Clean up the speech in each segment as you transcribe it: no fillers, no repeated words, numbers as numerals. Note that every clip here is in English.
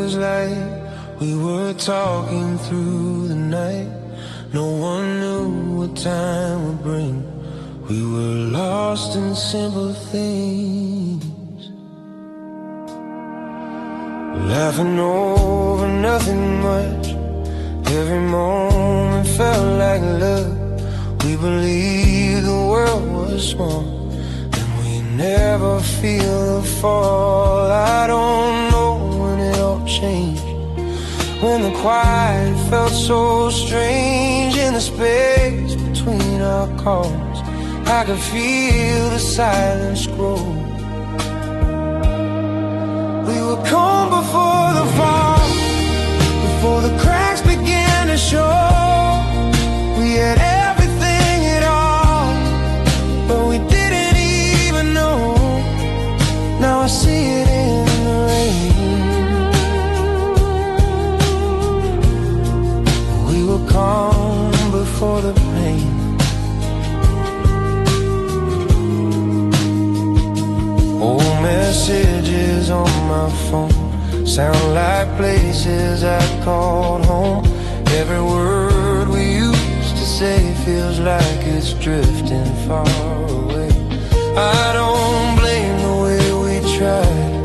feels like we were talking through the night. No one knew what time would bring. We were lost in simple things, laughing over nothing much. Every moment felt like love. We believed the world was small, and we never feel the fall. I don't know when it all changed, when the quiet felt so strange. In the space between our calls, I could feel the silence grow. We were calm before the fall, before the cracks began to show. We had everything at all, but we didn't even know. Now I see it in the rain. We were calm before the pain. Old messages on my phone sound like places I called home. Every word we used to say feels like it's drifting far away. I don't blame the way we tried,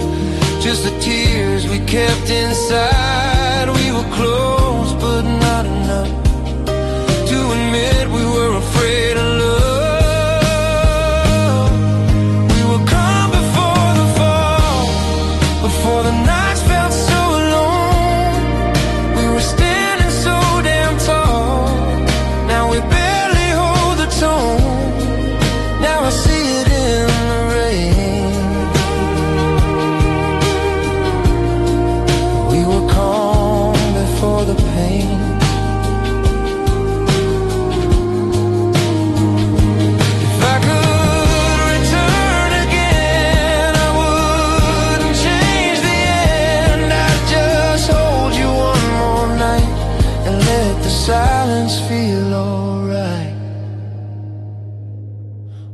just the tears we kept inside. We were close, but not enough to admit we were afraid of love. We were calm before the fall, before the nights felt so alone. We were standing so damn tall, now we barely hold the tone. Now I see it in the rain. We were calm before the pain. If I could return again, I wouldn't change the end. I'd just hold you one more night and let the silence feel alright.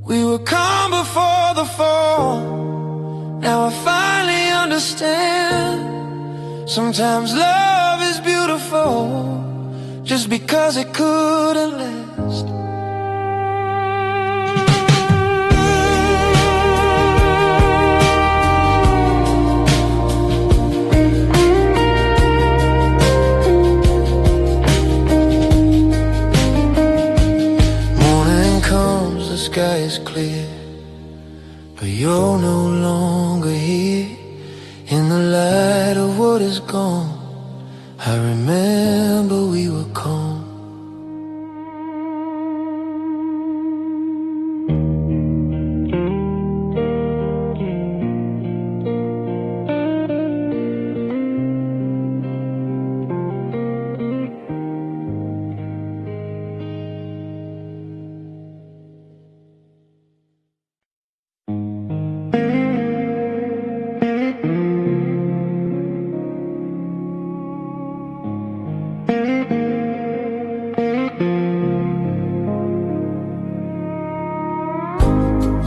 We were calm before the fall, now I finally understand. Sometimes love is beautiful just because it couldn't last. Morning comes, the sky is clear, but you're no longer here. In the light of what is gone, I remember we were calm.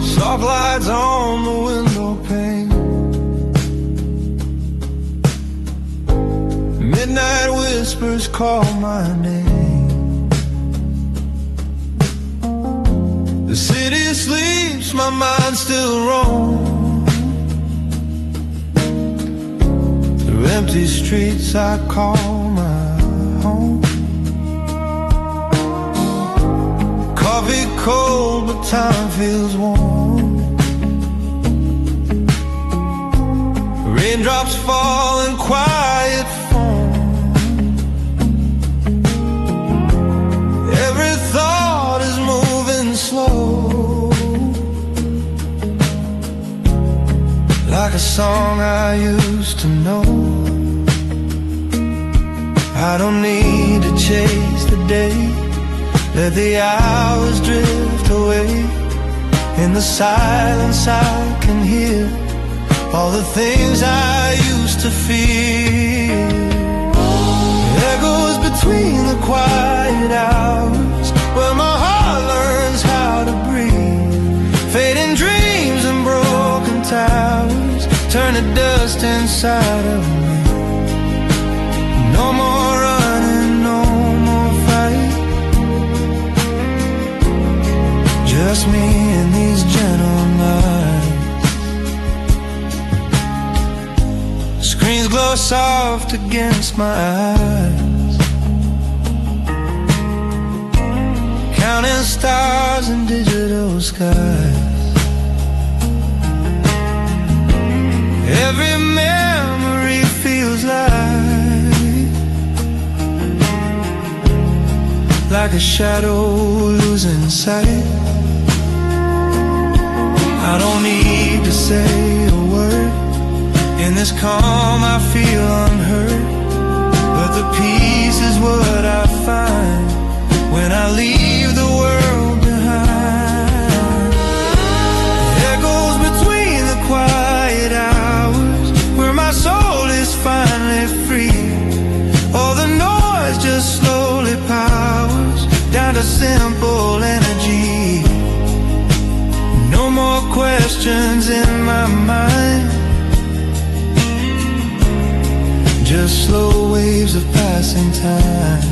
Soft lights on the window pane, midnight whispers call my name. The city sleeps, my mind still roams. Through empty streets I call my home. Coffee cold, but time feels warm. Raindrops fall in quiet form. Every thought is moving slow, like a song I used to know. I don't need to chase the day, let the hours drift away. In the silence I can hear all the things I used to fear. Echoes between the quiet hours, where my heart learns how to breathe. Fading dreams and broken towers turn to dust inside of me. soft against my eyes, counting stars in digital skies. Every memory feels like a shadow losing sight. I don't need to say a word. In this calm I feel unheard, but the peace is what I find when I leave the world behind. Echoes between the quiet hours, where my soul is finally free. All the noise just slowly powers down to simple energy. No more questions in my mind, just slow waves of passing time.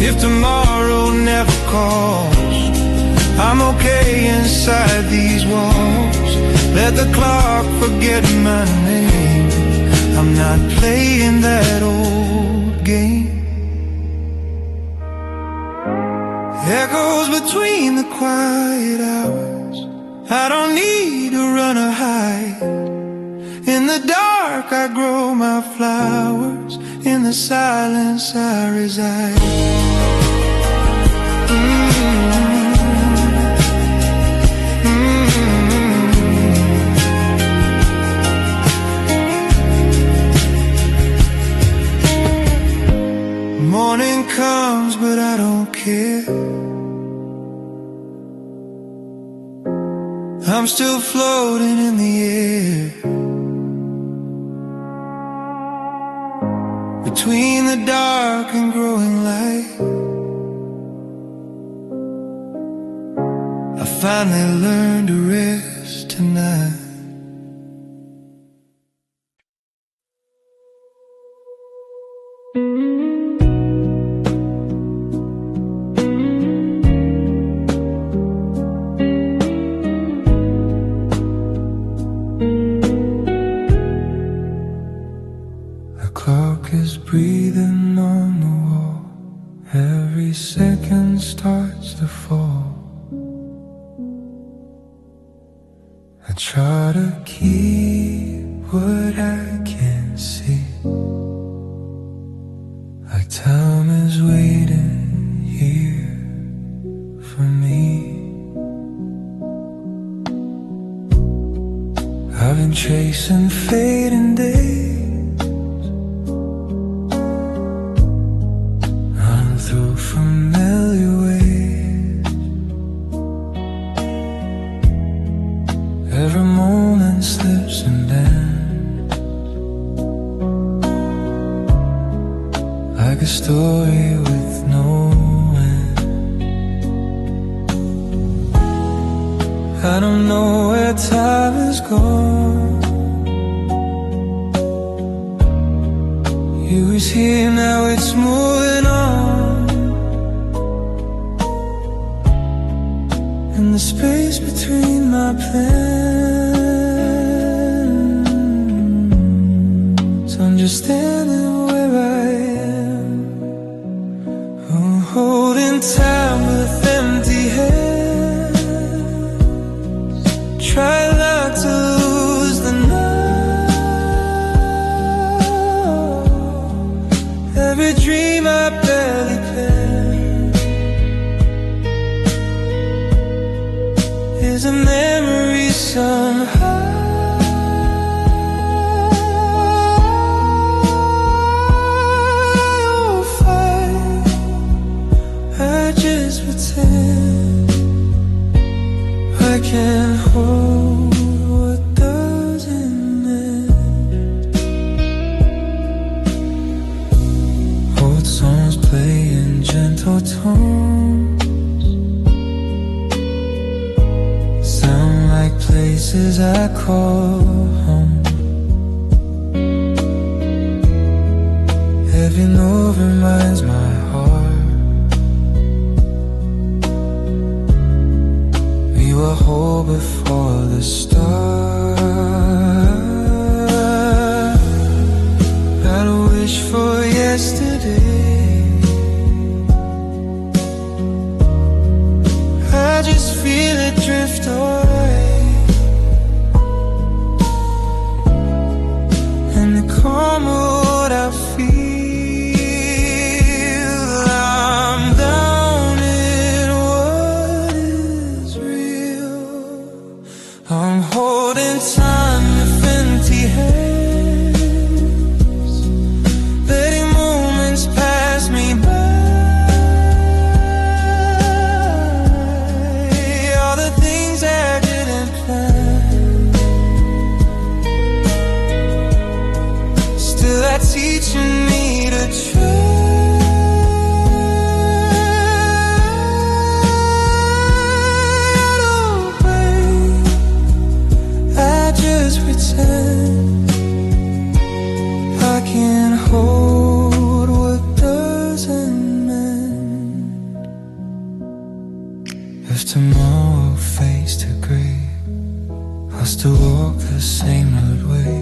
If tomorrow never calls, I'm okay inside these walls. Let the clock forget my name, I'm not playing that old game. Echoes between the quiet hours, I don't need to run or hide. In the dark I grow my flowers, in the silence I reside. Morning comes but I don't care. I'm still floating in the air, between the dark and growing light. I finally learned to rest tonight. Breathing on the wall, every second starts to fall. I try to keep what I can't see, like time is waiting here for me. I've been chasing fading days, through familiar ways. Every moment slips and bends, like a story with no end. I don't know where time has gone. You was here, now it's moving on. In the space between my plans, I'm just standing where I am, holding time with empty hands. Try not to lose the now. Every dream I barely planned is a memory somehow. I'll fight, I just pretend I can't hold what doesn't end. Old songs play in gentle tones, like places I call home. Every note reminds my heart we were whole before the start. teaching me to try. Just pretend I can't hold what doesn't mend. If tomorrow fades to grey, I'll still walk the same road way,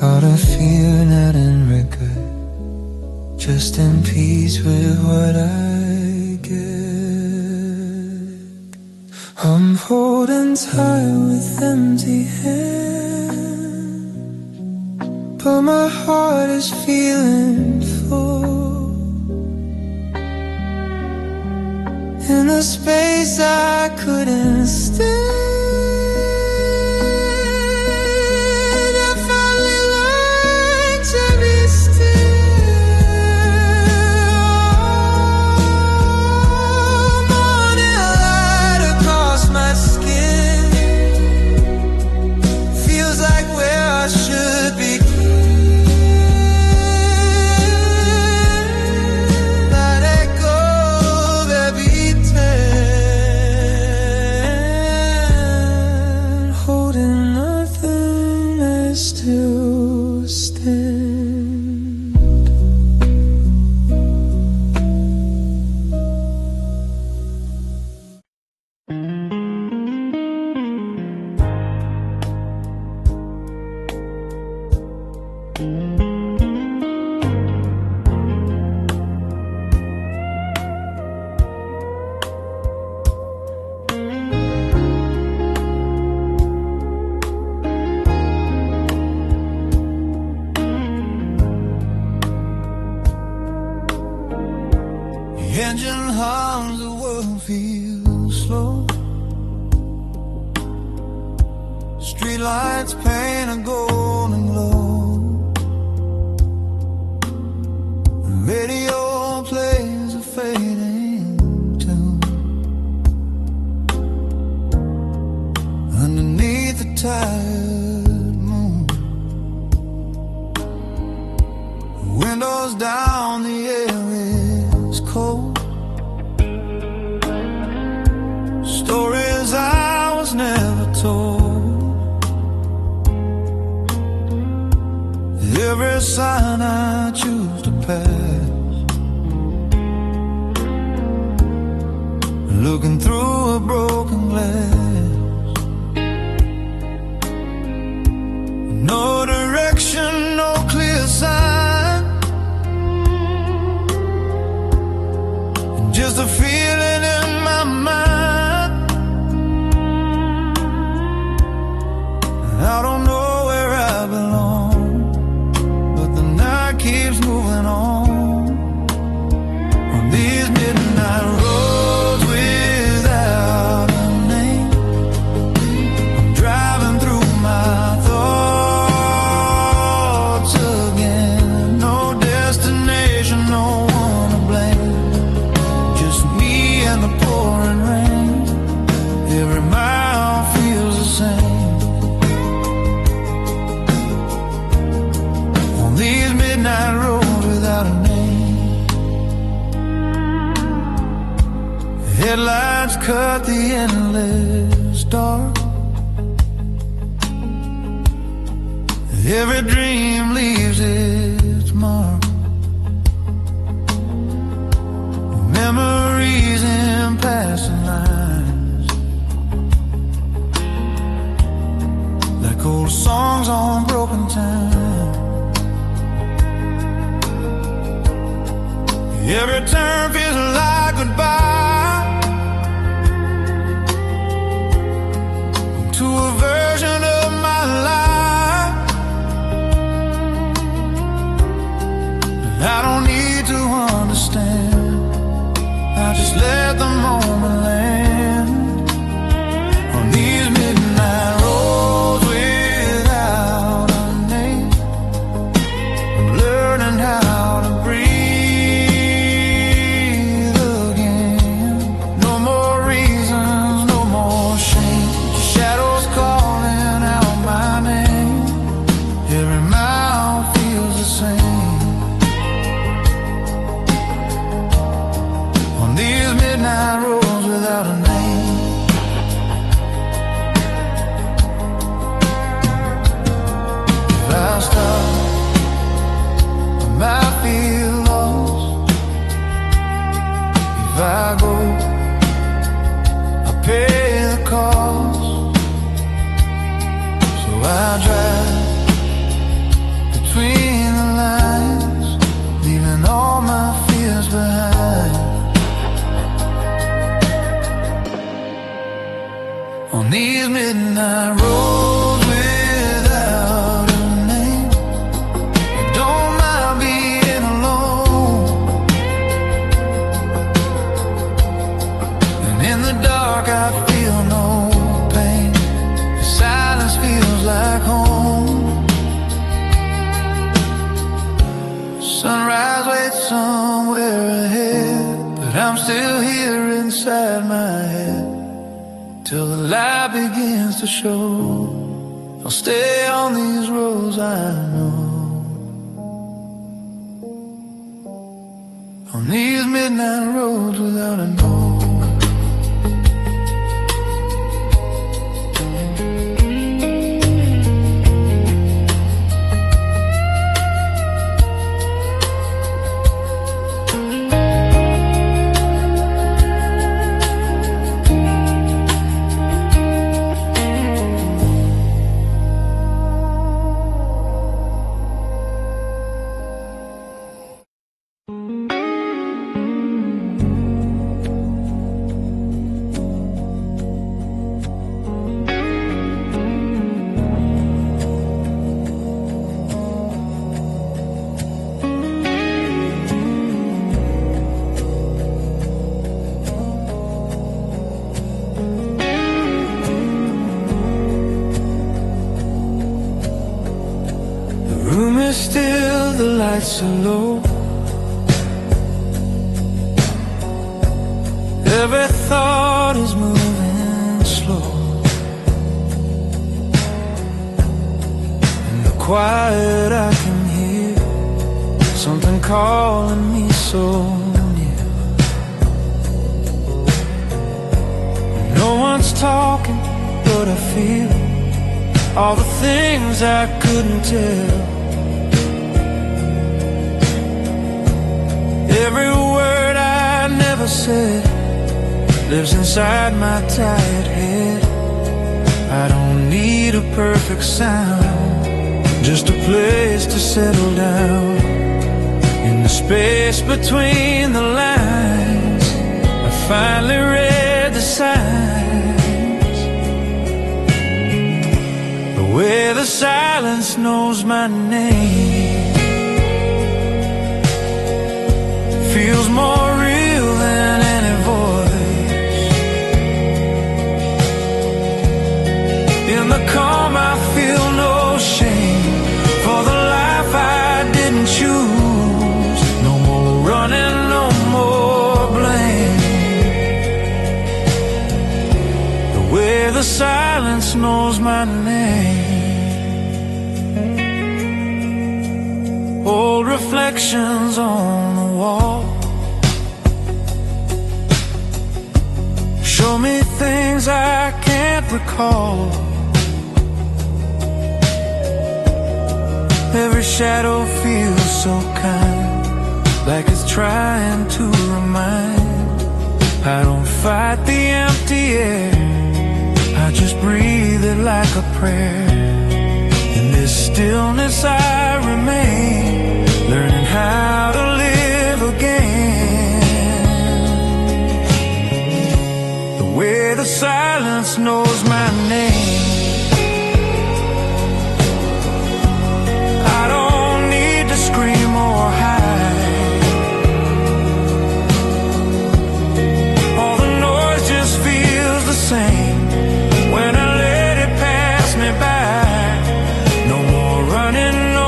out of fear, not in regret, just in peace with what I get. I'm holding tight with empty hands, but my heart is feeling full. In a space I couldn't stand, I finally learned to be still. Morning light across my skin, feels like where I should be. Let go of every ten, holding nothing that still stands. The engine hums, the world feels slow. Streetlights paint a golden glow. The radio plays a fading tune. Underneath the tired moon, windows down, the air is cold. Stories I was never told. Every sign I choose to pass, looking through a broken glass. No direction, no clear sign, just a feeling in my mind. I don't know where I belong, but the night keeps moving on these midnight roads without a name. I'm driving through my thoughts again. No destination, no one to blame, just me and the pouring rain. Every mile feels the same on these midnight roads without a name. Headlights cut the endless dark. Every dream leaves its mark. Memories in passing lines, like old songs on broken time. Every turn feels like goodbye to a version of my life. I don't need to understand, I just let the moment land on these midnight roads without a name. I'm learning how to breathe drive between the lines, leaving all my fears behind. On these midnight roads without a name, I don't mind being alone. And in the dark I feel no pain, the silence feels like home. Sunrise waits somewhere ahead, but I'm still here inside my head. Till the light begins to show, I'll stay on these roads I know. On these midnight roads without a know. Still the lights are low, every thought is moving slow. In the quiet I can hear something calling me so near. No one's talking, but I feel all the things I couldn't tell. Every word I never said lives inside my tired head. I don't need a perfect sound, just a place to settle down. In the space between the lines, I finally read the signs. The way the silence knows my name feels more real than any voice. In the calm I feel no shame for the life I didn't choose. No more running, no more blame. The way the silence knows my name. Old reflections on the wall show me things I can't recall. Every shadow feels so kind, like it's trying to remind. I don't fight the empty air, I just breathe it like a prayer. In this stillness I remain, learning how to live again. The way the silence knows my name, I don't need to scream or hide. All the noise just feels the same when I let it pass me by. No more running, no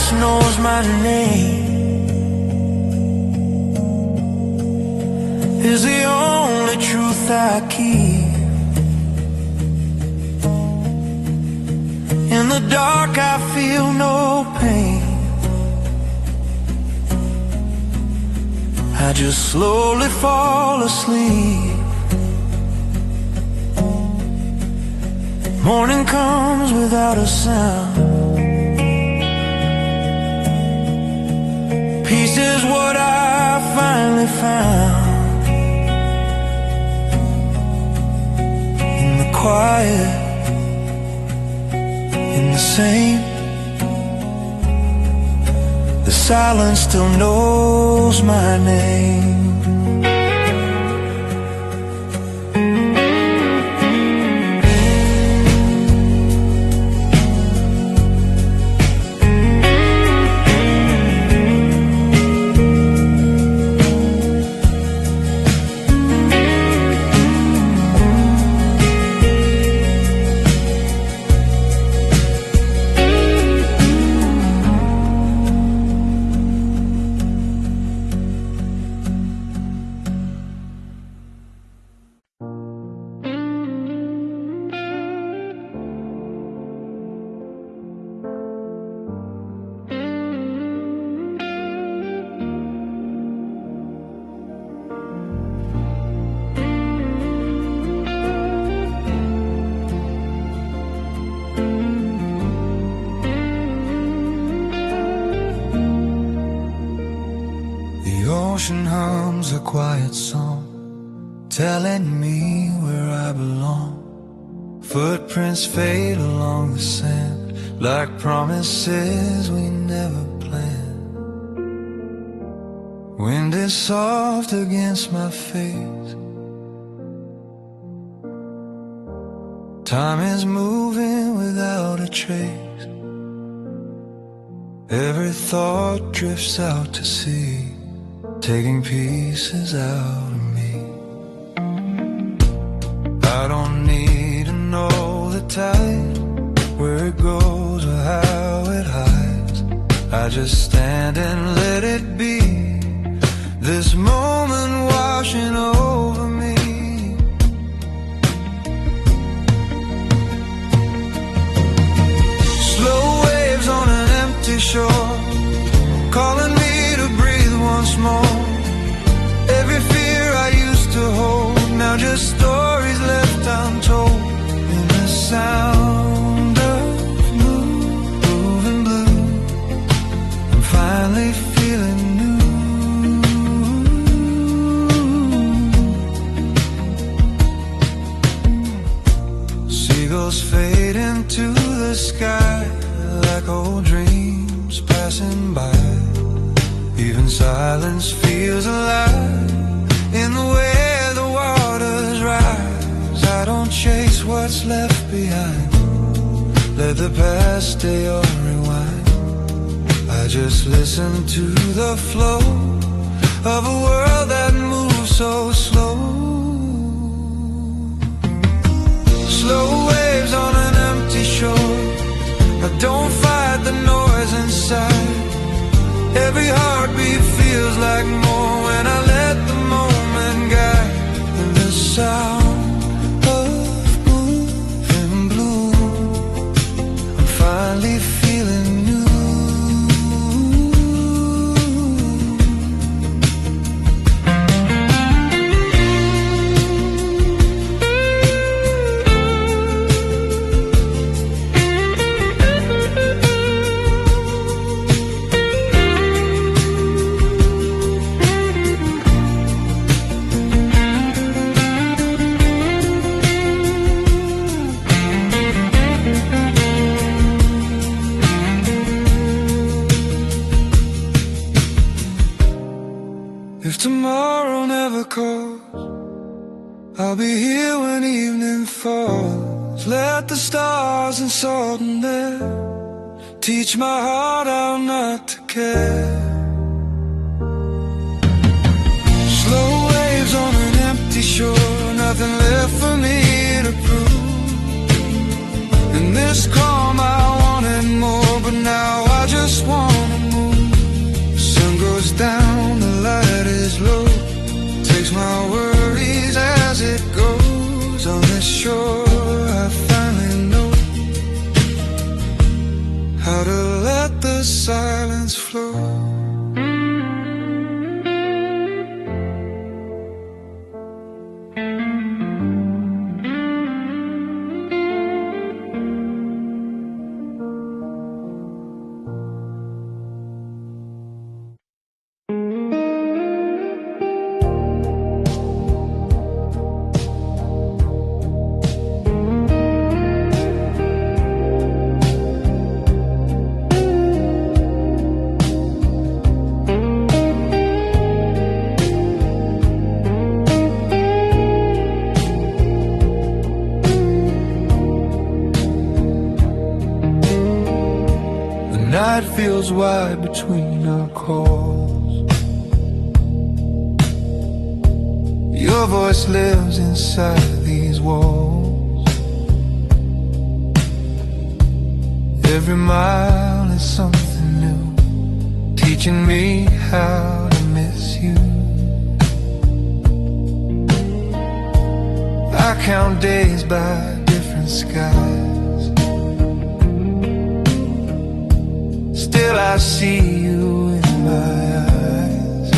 silence knows my name is the only truth I keep. In the dark I feel no pain. I just slowly fall asleep. Morning comes without a sound. Peace is what I finally found. In the quiet, in the same, the silence still knows my name. The ocean hums a quiet song, telling me where I belong. Footprints fade along the sand, like promises we never planned. Wind is soft against my face. Time is moving without a trace. Every thought drifts out to sea, taking pieces out of me. I don't need to know the tide, where it goes or how it hides. I just stand and let it be, this moment washing over me. Slow waves on an empty shore, calling me to breathe once more. Every fear I used to hold, now just stories left untold. In the sound of moving blue, I'm finally feeling new. Seagulls fade into the sky like old dreams passing by. Even silence feels alive in the way the waters rise. I don't chase what's left behind, let the past stay on rewind. I just listen to the flow of a world that moves so slow. Slow waves on an empty shore, I don't fight the noise inside. Every heartbeat feels like more when I let the moment guide. And the sound of moving blue, I'm finally feeling new. If tomorrow never calls, I'll be here when evening falls. Let the stars and salt in there teach my heart how not to care. Slow waves on an empty shore, nothing left for me to prove. In this calm I wanted more, but now I just want miles wide between our calls. Your voice lives inside these walls. Every mile is something new, teaching me how to miss you. I count days by different skies. Still I see you in my eyes.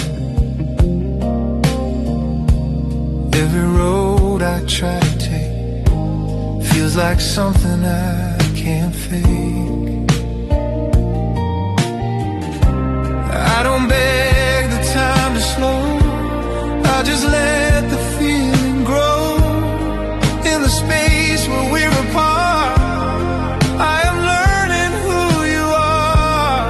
Every road I try to take feels like something I can't fake. I don't beg the time to slow, I just let the feeling grow. In the space where we're apart, I am learning who you are.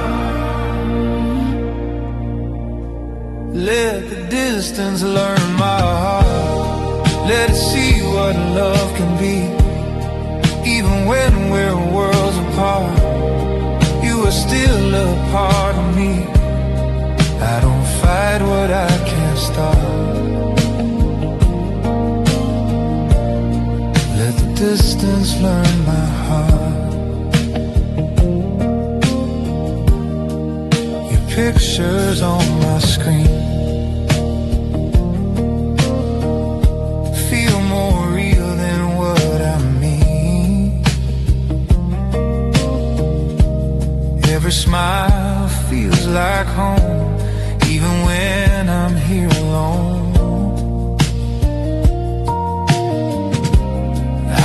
Let the distance learn my heart. Let it see what love can be. Even when we're worlds apart, you are still a part of me. I don't fight what I can't stop. Let the distance learn my heart. Your picture's on my screen feel more real than what I mean. Every smile feels like home, even when I'm here alone.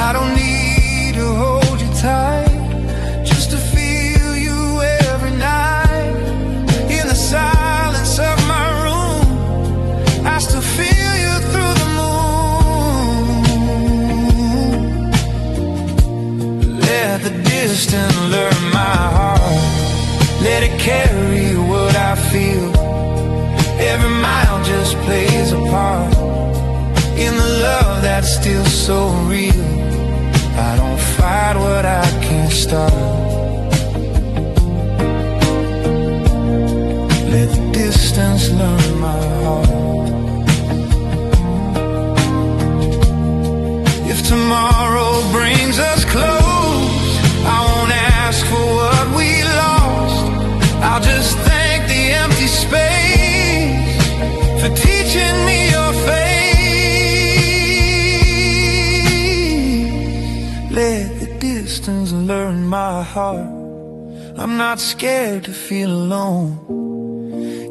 I don't need to hold you tight, just to feel you every night. In the silence of my room, I still feel you through the moon. Let the distance learn my heart. Let it carry what I feel. Every mile just plays a part in the love that's still so real. I don't fight what I can't stop. Let the distance learn my heart. If tomorrow brings us close, I won't ask for what we lost. I'll just thank the empty space for teaching me your face. Let the distance learn my heart. I'm not scared to feel alone.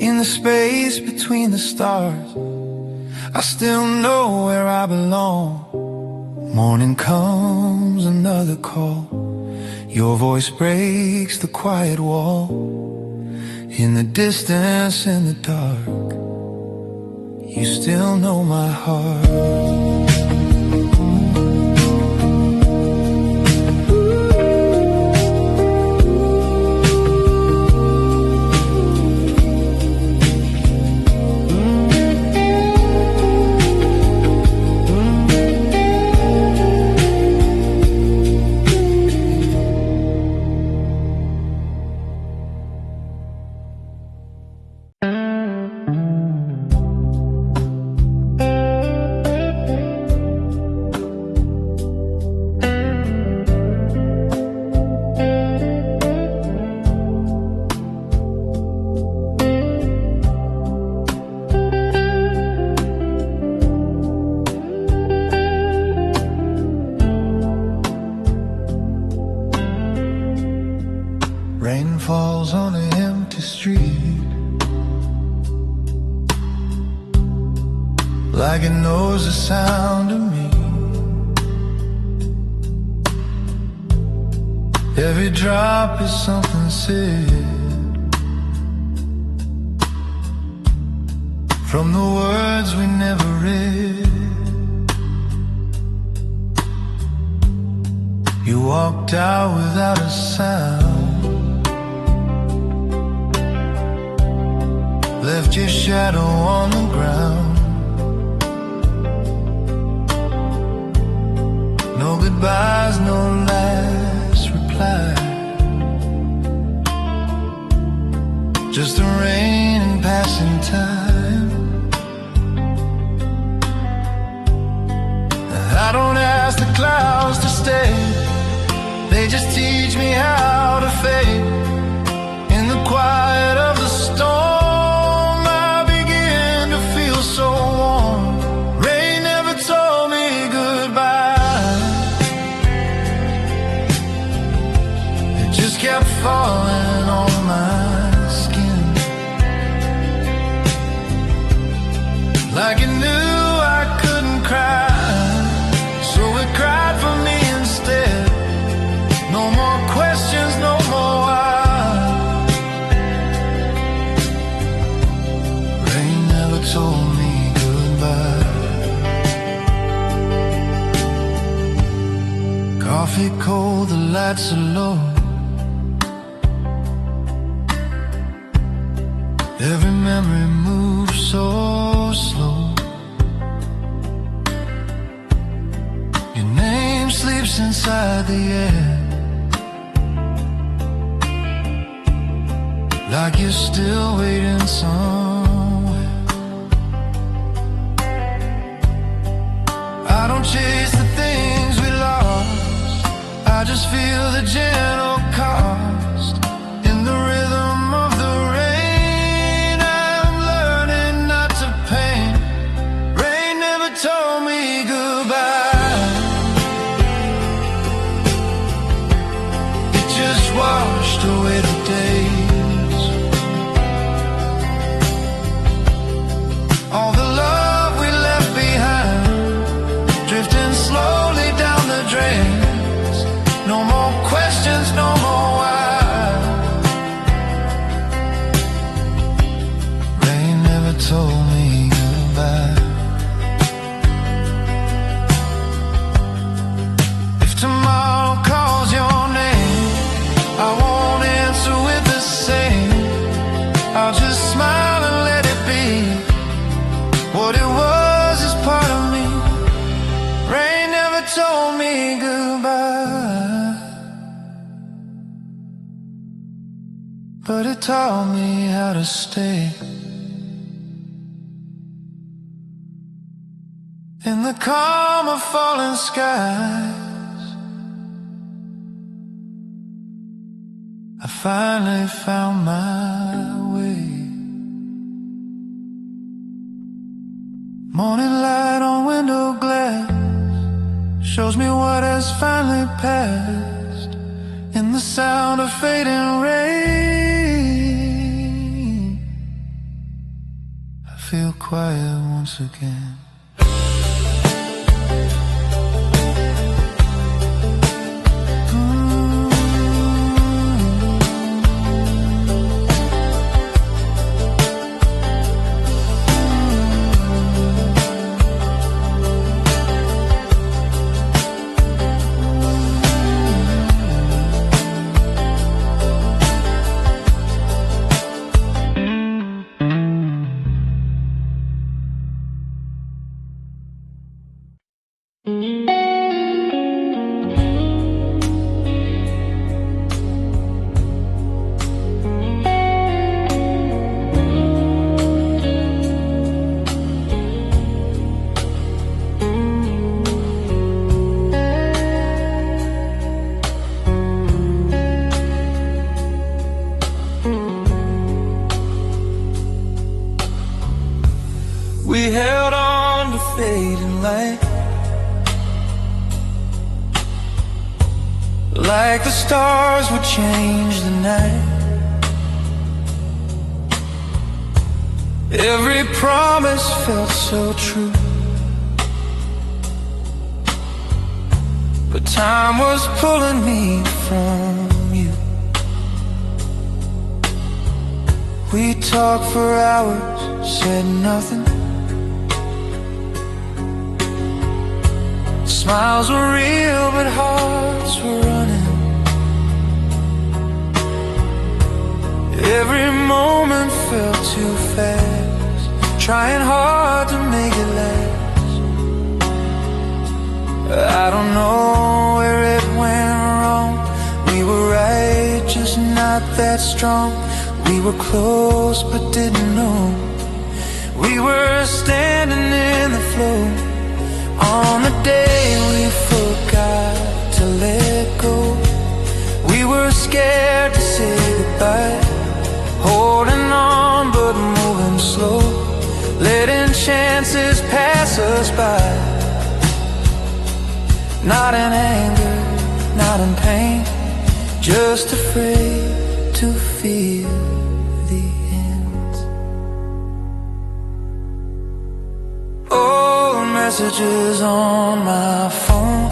In the space between the stars, I still know where I belong. Morning comes, another call. Your voice breaks the quiet wall. In the distance, in the dark, you still know my heart. Rain falls on an empty street, like it knows the sound of me. Every drop is something said from the words we never read. You walked out without a sound, left your shadow on the ground. No goodbyes, no last reply. just the rain and passing time. I don't ask the clouds to stay, they just teach me how to fade. In the quiet of the storm, I begin to feel so warm. Rain never told me goodbye, it just kept falling on my skin, like it knew I couldn't cry, so it cried for me instead. No more questions, no more why. Rain never told me goodbye. Coffee cold, the lights are low, every memory moves so slow. Your name sleeps inside the air, like you're still waiting somewhere. I don't chase the things we lost, I just feel the gentle cost. In the rhythm of the rain, I'm learning not to paint. Rain never told me goodbye, it just washed away the days. All the love we left behind, drifting slowly down the drains. No more questions, no more why. Rain never told me goodbye. If tomorrow calls your name, I won't answer with the same. I'll just smile and let it be. What it was is part of me. Rain never told me goodbye, but it taught me how to stay. In the calm of falling skies, I finally found my way. Morning light on window glass shows me what has finally passed. In the sound of fading rain, I feel quiet once again. We held on to fading light, like the stars would change the night. Every promise felt so true, but time was pulling me from you. We talked for hours, said nothing. Smiles were real, but hearts were running. Every moment felt too fast, trying hard to make it last. I don't know where it went wrong. We were right, just not that strong. We were close but didn't know. We were standing in the flow on the day we forgot to let go. We were scared to say goodbye, holding on but moving slow, letting chances pass us by. Not in anger, not in pain, just afraid to feel the end. Old messages on my phone,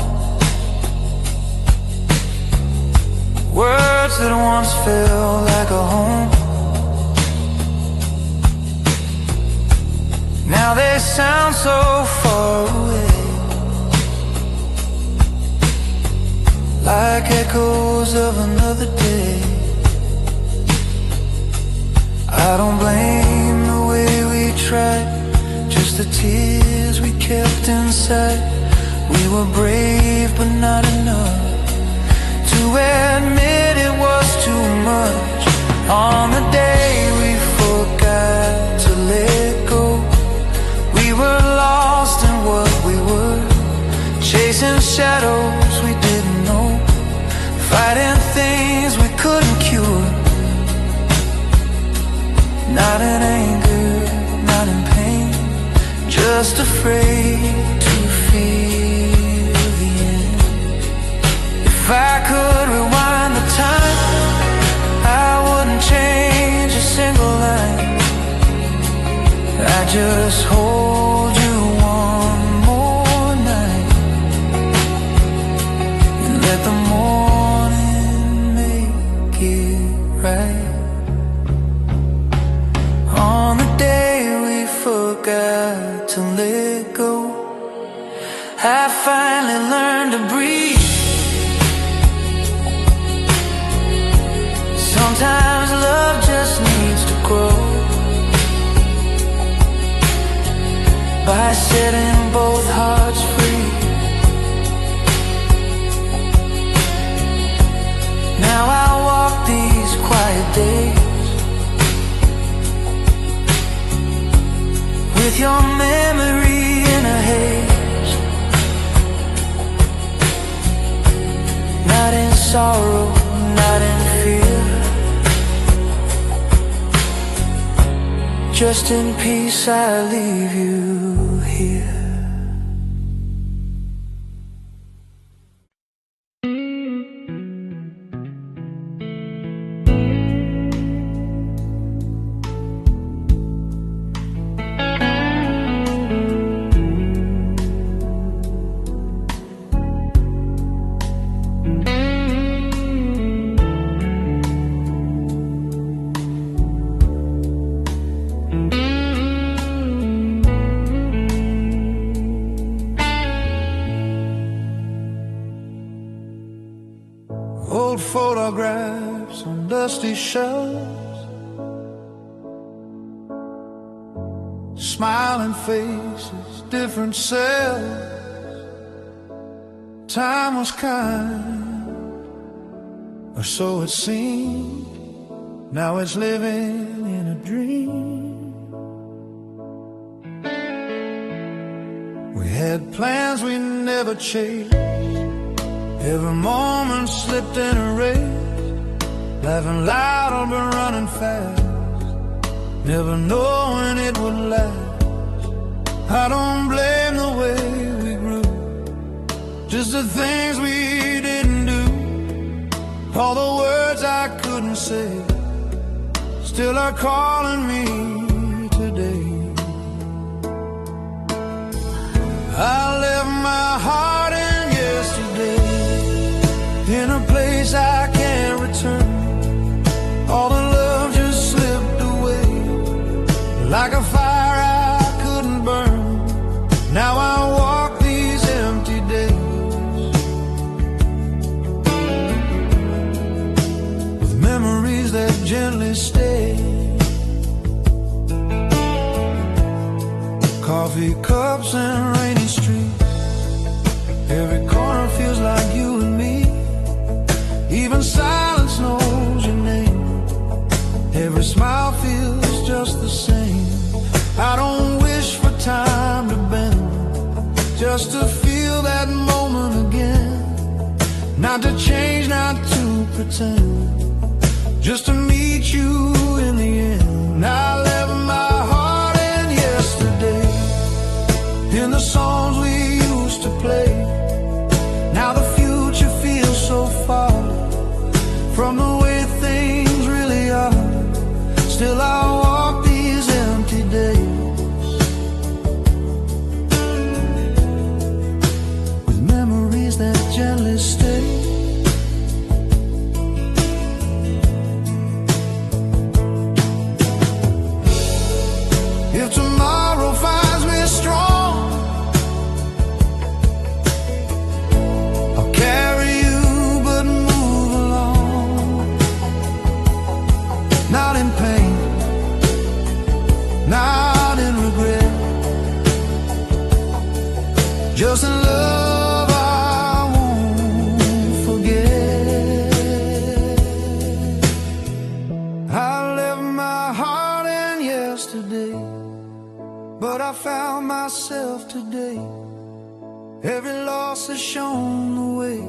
words that once felt like a home. Now they sound so far away, like echoes of another day. I don't blame the way we tried, just the tears we kept inside. We were brave but not enough to admit it was too much. On the day we forgot to let go, we were lost in what we were, chasing shadows we didn't know, fighting things we couldn't cure. Not in anger, not in pain, just afraid to feel the end. If I could rewind the time, I wouldn't change a single line. I'd just hold you one more night and let the morning make it right. On the day we forgot to let go, I finally learned to breathe. Sometimes love just needs to grow by setting both hearts free. Now I walk these quiet days with your memory in a haze, not in sorrow, not in fear, just in peace I leave you here. Old photographs on dusty shelves, smiling faces, different selves. Time was kind, or so it seemed. Now it's living in a dream. We had plans we never chased, every moment slipped in a race, laughing loud but running fast, never knowing it would last. I don't blame the way we grew, just the things we didn't do, all the words I couldn't say, still are calling me today. I left my heart in yesterday, in a place I can't return. All the love just slipped away, like a fire I couldn't burn. Now I walk these empty days with memories that gently stay. Coffee cups and rainy streets, every corner feels like you and me. Even silence knows your name, every just the same. I don't wish for time to bend, just to feel that moment again. Not to change, not to pretend, just to meet you in the end. I left my heart in yesterday, in the songs we used to play. Now the future feels so far from the way things really are. Still I walk these empty days with memories that gently stay. If tomorrow finds me strong, I'll carry you but move along. Not in pain, not in regret, just in love I won't forget. I left my heart in yesterday, but I found myself today. Every loss has shown the way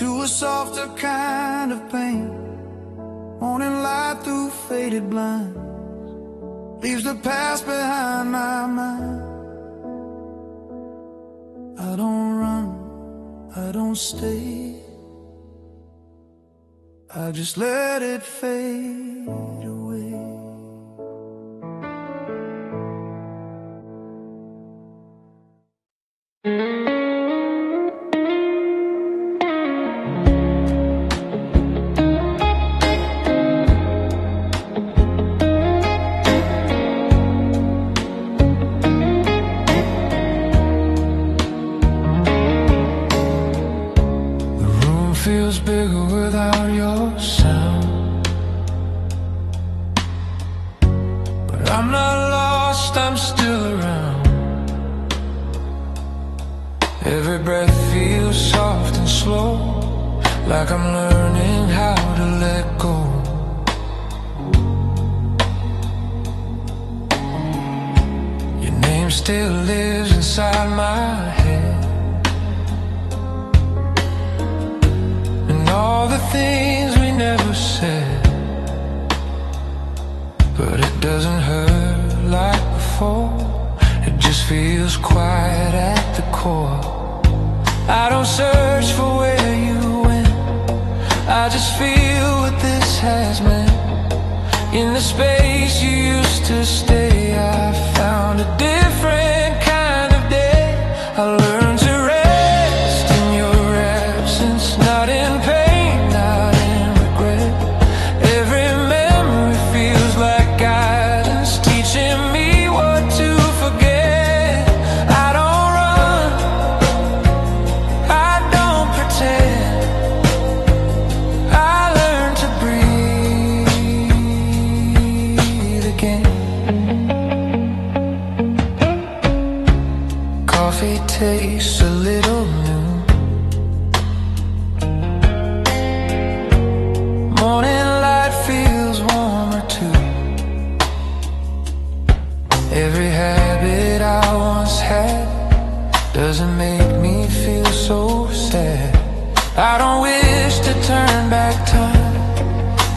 to a softer kind of pain. Morning light through faded blinds leaves the past behind my mind. I don't run, I don't stay, I just let it fade away. Feels bigger without your sound, but I'm not lost, I'm still around. Every breath feels soft and slow, like I'm learning how to let go. Your name still lives inside my head, all the things we never said, but it doesn't hurt like before. It just feels quiet at the core. I don't search for where you went, I just feel what this has meant. In the space you used to stay, I found a different kind of day. I learned to rest in your absence, not in pain. Tastes a little new. Morning light feels warmer too. Every habit I once had doesn't make me feel so sad. I don't wish to turn back time,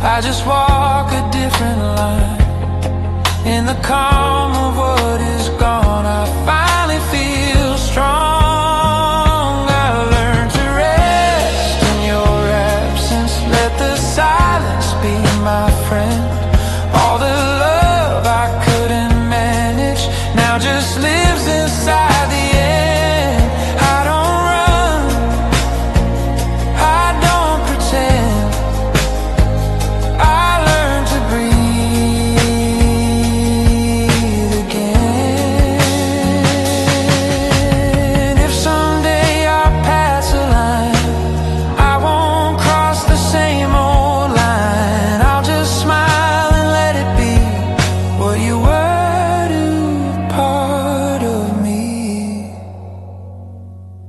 I just walk a different line. In the calm of what is gone, I finally feel strong. I learned to rest in your absence, let the silence be my friend. All the love I couldn't manage now just lives inside the end. I don't run, I don't pretend, I learned to breathe again. If someday I pass a line, I won't cross the same old line. I'll just smile and let it be what you were to part of me.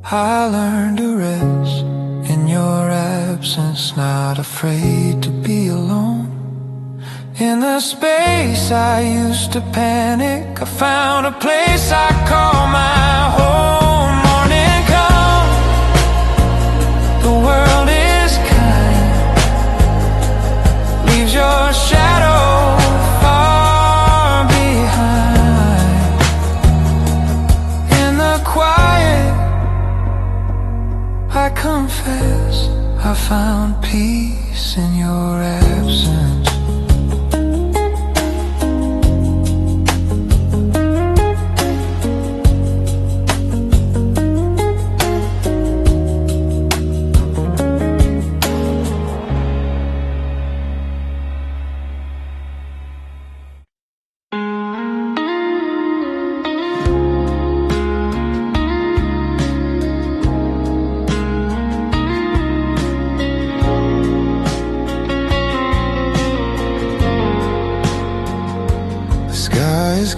I learned to rest in your absence, not afraid to be alone. In the space days I used to panic, I found a place I call my home. Morning come, the world is kind, leaves your shadow far behind. In the quiet, I confess, I found peace in your absence.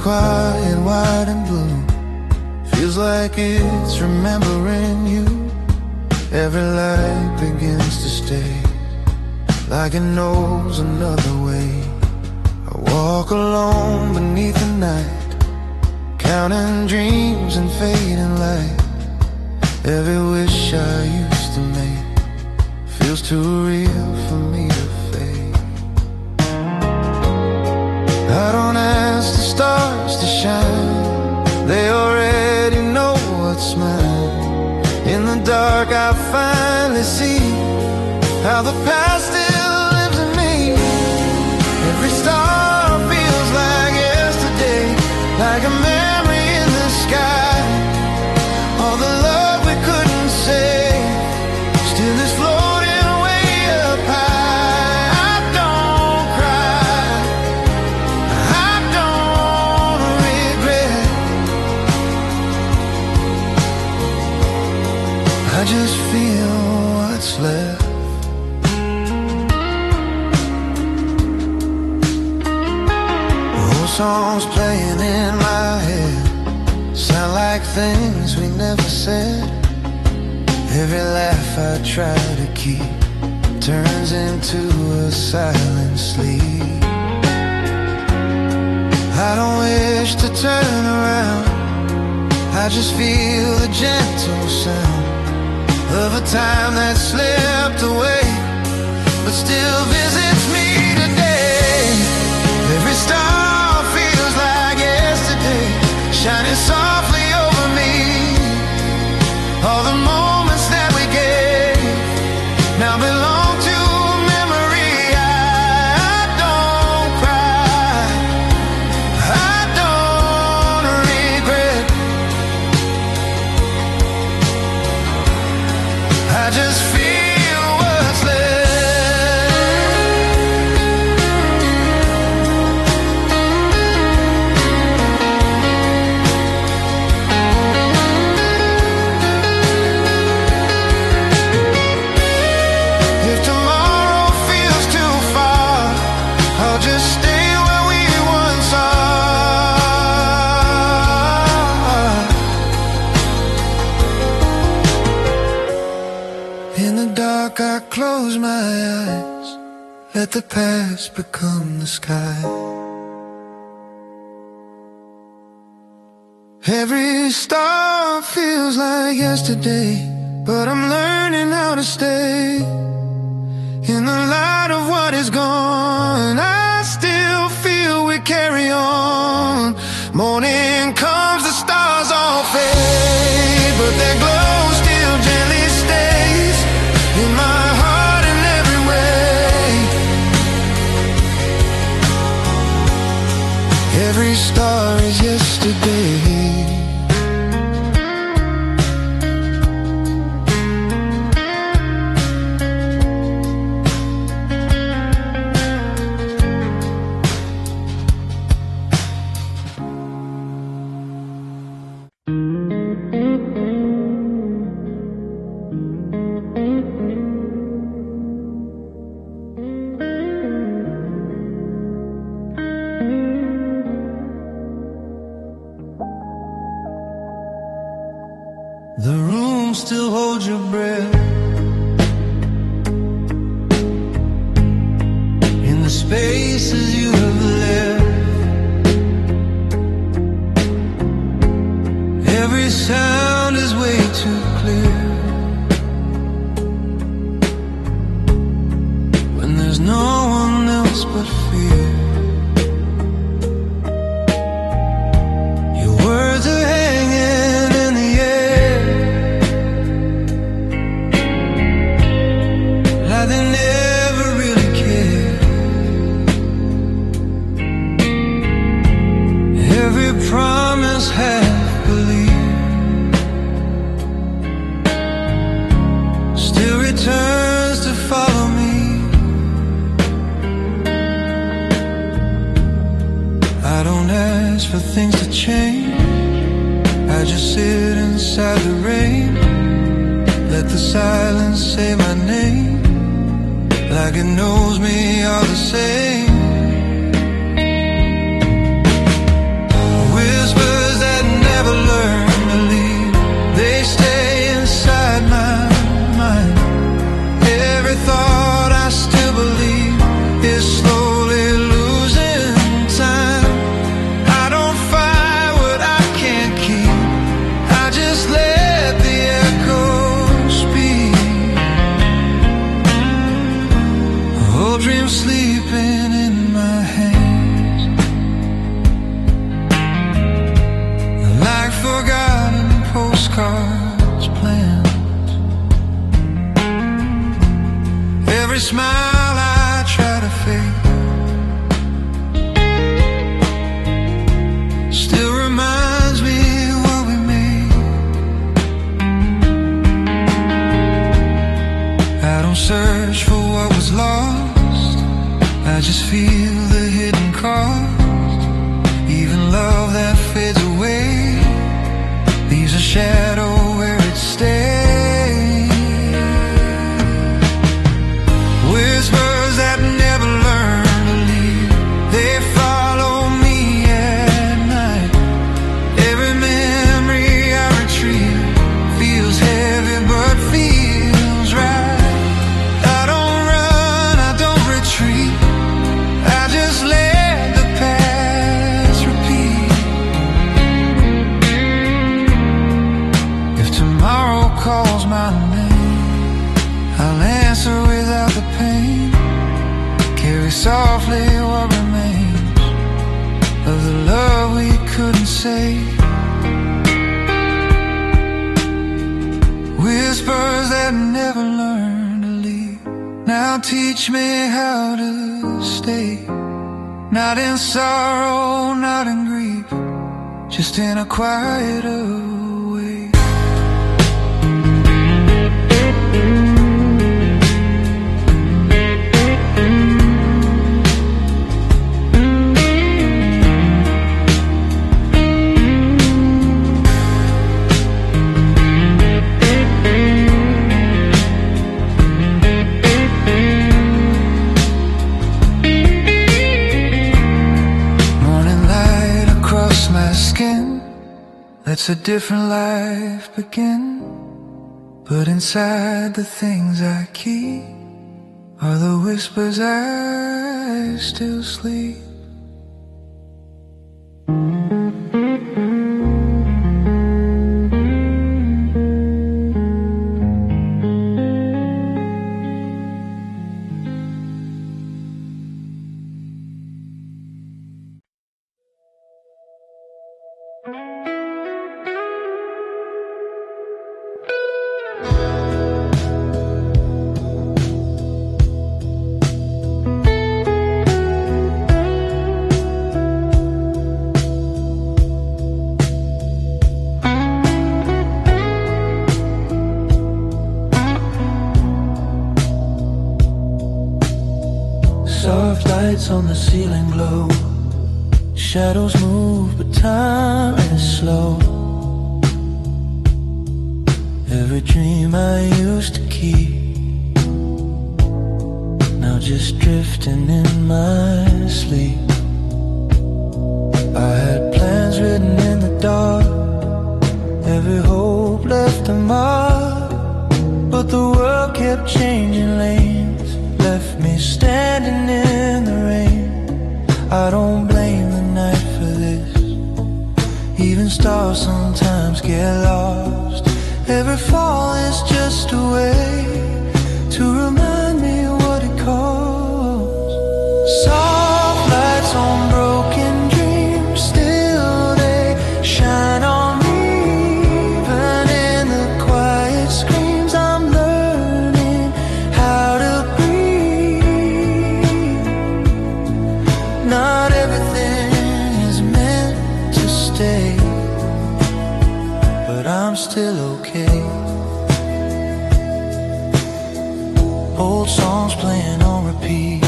Quiet, white and blue, feels like it's remembering you. Every light begins to stay, like it knows another way. I walk alone beneath the night, counting dreams and fading light. Every wish I used to make feels too real for me to fake. I don't ask the stars to shine, they already know what's mine. In the dark I finally see how the past still lives in me. Every star feels like yesterday, like a memory in the sky. All the love we couldn't say still is floating way up high. I don't cry, I don't regret, I just feel what's left. Old songs playing in my head sound like things we never said. Every laugh I try to keep turns into a silent sleep. I don't wish to turn around, I just feel the gentle sound of a time that slipped away, but still visits me today. Every star feels like yesterday, shining softly over me. All the moments that we gave now belong to memory. I don't cry, I don't regret, I just feel what's left. If tomorrow feels too far, I'll just stay where we once are. In the dark I close my eyes, let the past become the sky. Every star feels like yesterday, but I'm learning how to stay. In the light of what is gone, I still feel we carry on. Morning comes, the stars all fade, but their glow still gently stays in my heart in every way. Every star is yesterday. The room still holds your breath in the spaces you have left. every sound is way too clear. When there's no one else but fear. Your words are hanging in the air, like they never really cared. Every promise half believed still returns to follow me. I don't ask for things to change, I just sit inside the rain. Let the silence say my name, like it knows me all the same. Whispers that never learn to leave, they stay inside my mind. Every thought I still believe is slowly losing time. I don't fight what I can't keep, I just let the echoes speak. A whole dream sleeping in my hands, like forgotten postcards planned. Every smile I try to fake still reminds me what we made. I don't search for what was lost, I just feel the hidden cost. Even love that fades away leaves a shadow where it stays. Whispers that never learn to leave, they follow me at night. Every memory I retrieve feels heavy but feels right. I don't run, I don't retreat, I just let the past repeat. If tomorrow calls my name, I'll answer without the pain. Carry softly what remains of the love we couldn't save. Whispers that never learn to leave, now teach me how to stay. Not in sorrow, not in grief, just in a quieter way. Lets a different life begin. But inside the things I keep are the whispers I still sleep. Soft lights on the ceiling glow, shadows move but time is slow. Every dream I used to keep, now just drifting in my sleep. I had plans written in the dark, every hope left a mark. But the world kept changing lanes, left me standing in the rain. I don't blame the night for this, even Even stars sometimes get lost. Every fall is just a way to remind me what it costs. Soft lights on broken dreams, still they shine on me. Even in the quiet screams, I'm learning how to breathe. Not everything is meant to stay, but I'm still okay. Old songs playing on repeat,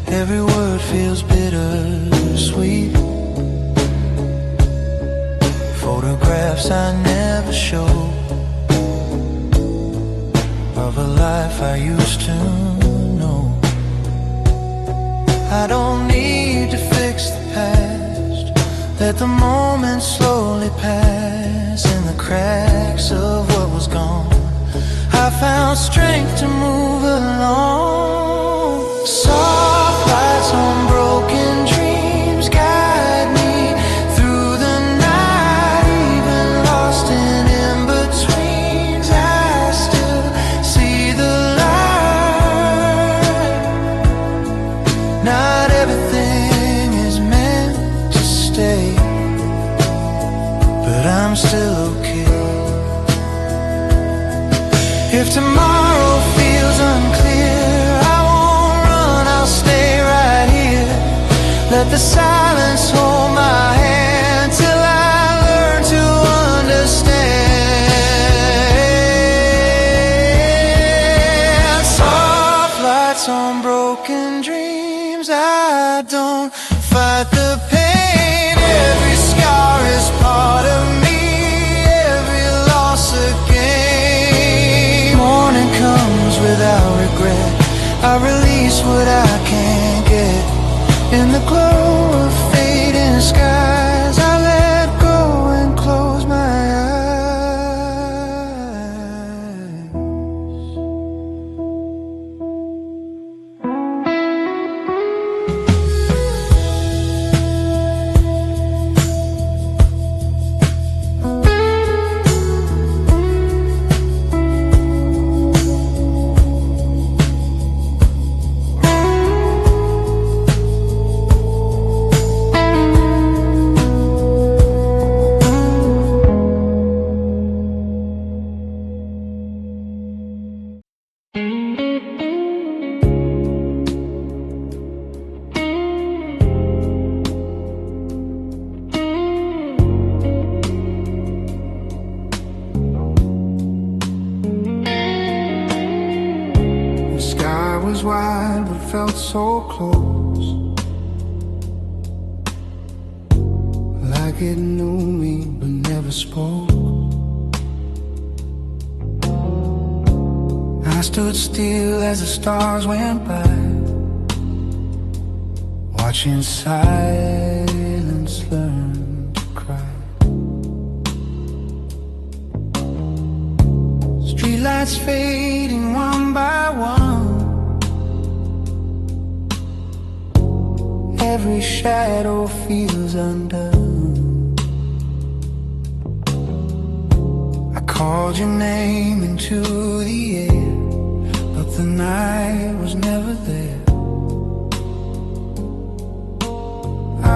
every word feels bittersweet. Photographs I never showed of a life I used to know. I don't need to fix the past, let the moment slowly pass in the cracks of what was gone. I found strength to move along. Soft lights on broken dreams guide me through the night. Even lost in in-betweens, I still see the light. Not everything is meant to stay, but I'm still okay. If tomorrow feels unclear, I won't run, I'll stay right here. Let the silence hold my hand till I learn to understand. Soft lights on broken dreams, I don't fight the pain. Every scar is part of me, every loss a gain. Morning comes without regret, I release what I can't get. In the glow of fading skies, I let go and close my eyes. The sky was wide but felt so close, like it knew me but never spoke. I stood still as the stars went by, watching silence learn to cry. Streetlights fading one by one, every shadow feels undone. I called your name into the air, but the night was never there.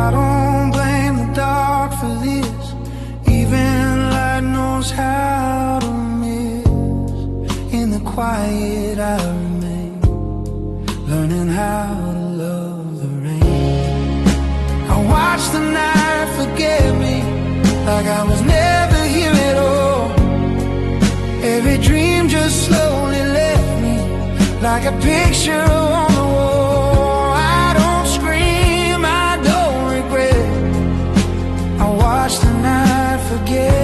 I don't blame the dark for this, even light knows how to miss. In the quiet I remain, learning how to love the rain. I watch the night forget me, like I was never here at all. Every dream just slowly left me, like a picture on the wall. I don't scream, I don't regret, I watch the night forget.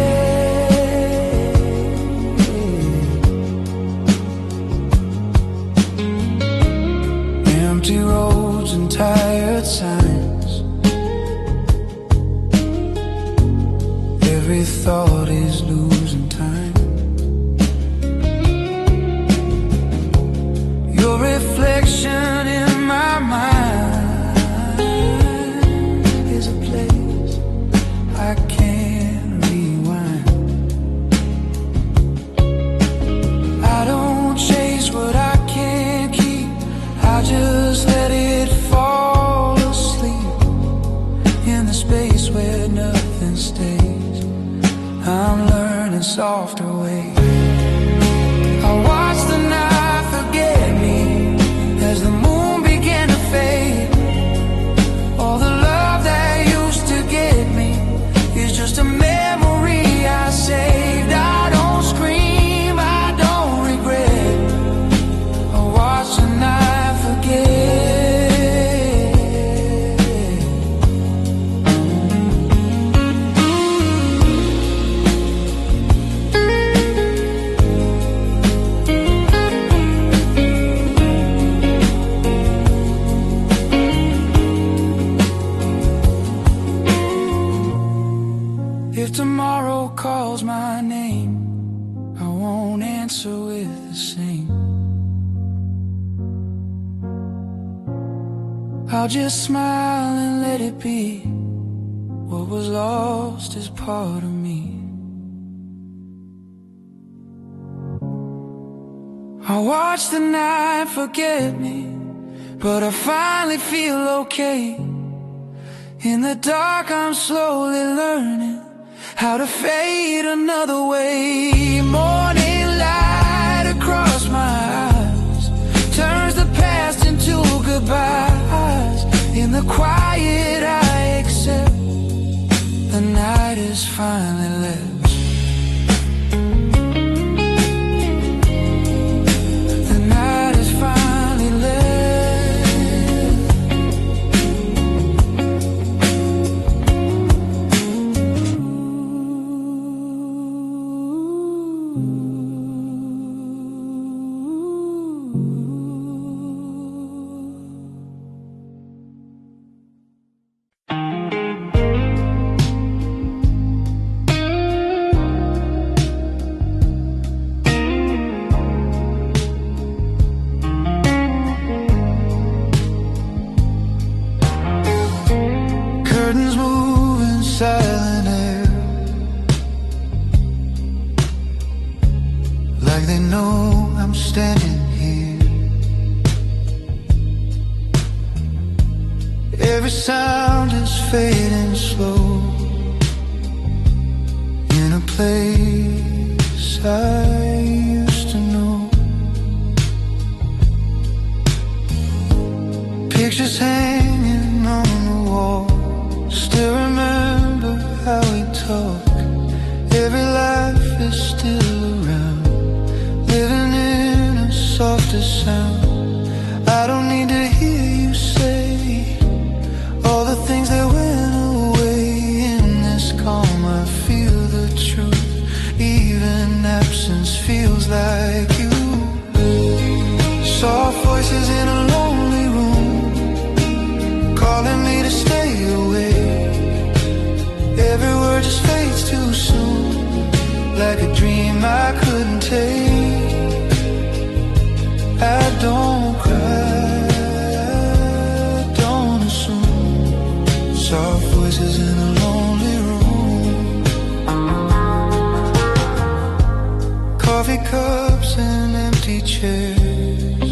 Empty roads and tired signs, every thought is losing time. Your reflection in my mind is a place I can't mistakes. I'm learning softer ways. I watch the night forget me as the moon began to fade. All the love that used to get me is just a memory I saved. I don't scream, I don't regret. I watch the night forget. If tomorrow calls my name, I won't answer with the same. I'll just smile and let it be. What was lost is part of me. I watch the night forget me, but I finally feel okay. In the dark I'm slowly learning how to fade another way. Morning light across my eyes turns the past into goodbyes. In the quiet I accept the night is finally left. The night is finally left. Curtains move in silent air, like they know I'm standing here. Every sound is fading slow in a place I used to know. Pictures hanging on the wall, still remember how we talk. Every life is still around, living in a softer sound. I don't need to hear you say all the things that went away. In this calm I feel the truth, even absence feels like you. Soft voices in a lonely room calling me to stay awake. Every word just fades too soon, like a dream I couldn't take. I don't cry, I don't assume. Soft voices in a lonely room. Coffee cups and empty chairs,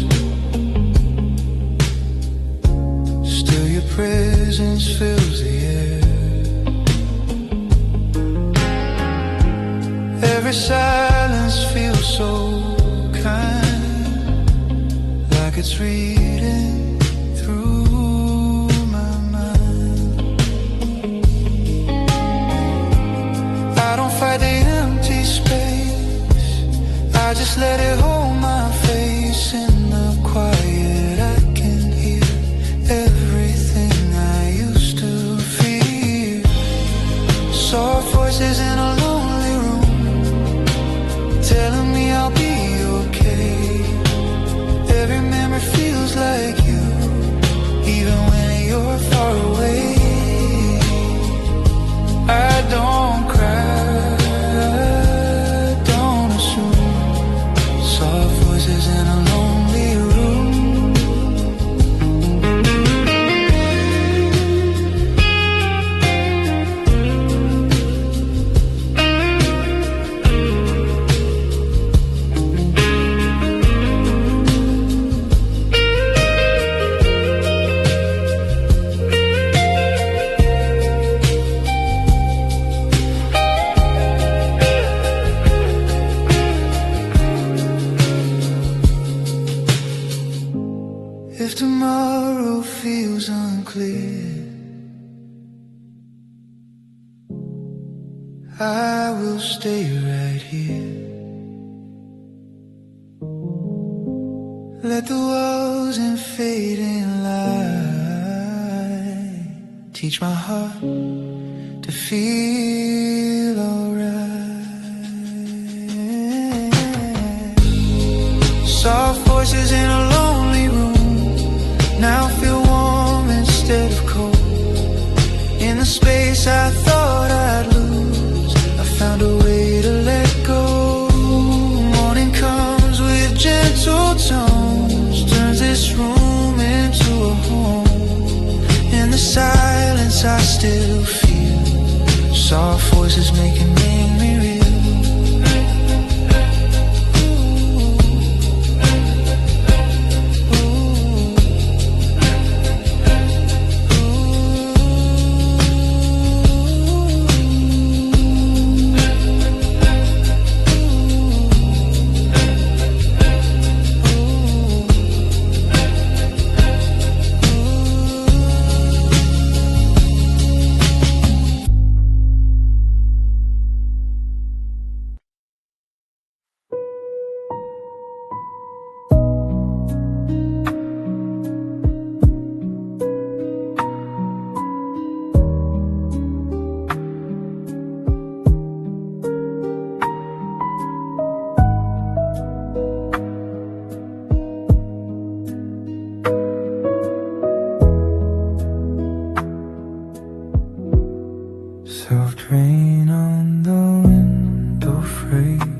still your presence fills the air. Every silence feels so kind, like it's reading through my mind. I don't fight the empty space, I just let it hold my face. In the quiet I can hear everything I used to feel. Soft voices in a lonely room telling me I'll be okay. Every memory feels like you, even when you're far away. I don't cry, I don't assume. Soft voices in a lonely room. I will stay right here. Let the walls and fading light teach my heart to feel alright. Soft voices in a lonely room now feel warm instead of cold. In the space I thought I'd lose, I found a way to let go. Morning comes with gentle tones, turns this room into a home. In the silence I still feel soft voices making me real. Soft rain on the window frame,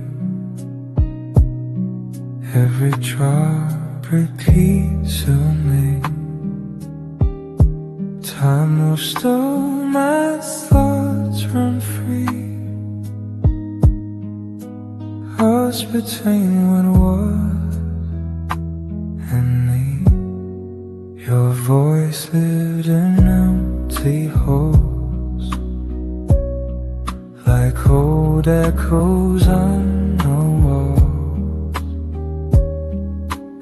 every drop repeats your name. Time moves slow, my thoughts run free. Lost between what was and me. Your voice lived in empty holes, like old echoes on the walls.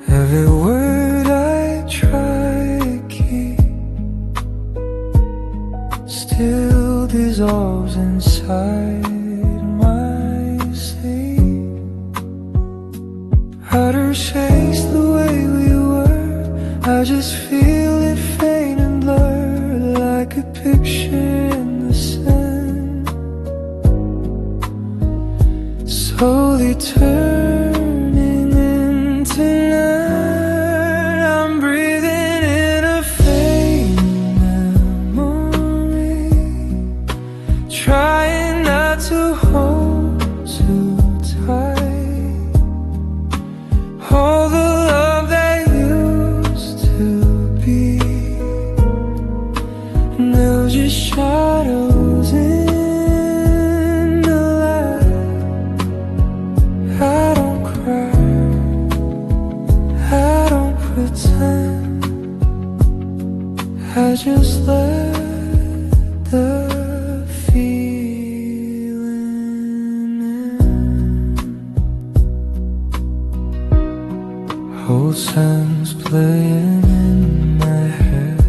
Every word I try to keep still dissolves inside my sleep. Outer shakes the way we were, I just feel it fade and blur, like a picture in the sand, slowly turning into night. I'm breathing in a fading memory, trying not to hold too tight. All the love that used to be, now just shadows in the light. I don't cry, I don't pretend, I just let the feeling in. Old sounds playing in my head,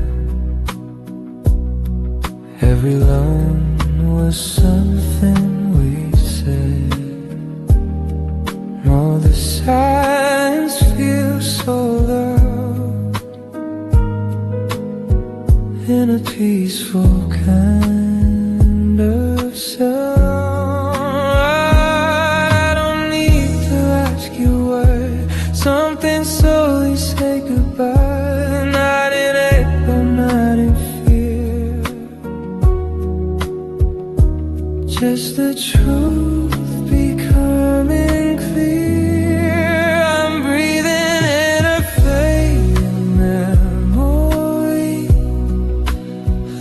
every line was something we said. All the silence feels so loud, in a peaceful kind of sound. I don't need to ask you why, something slowly say goodbye. Not in anger, not in fear, just the truth becoming clear. I'm breathing in a fading memory,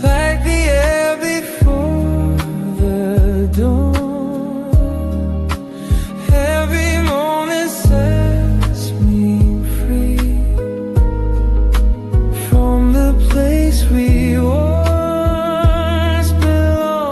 like the air before the dawn. Every moment sets me free from the place we once belonged.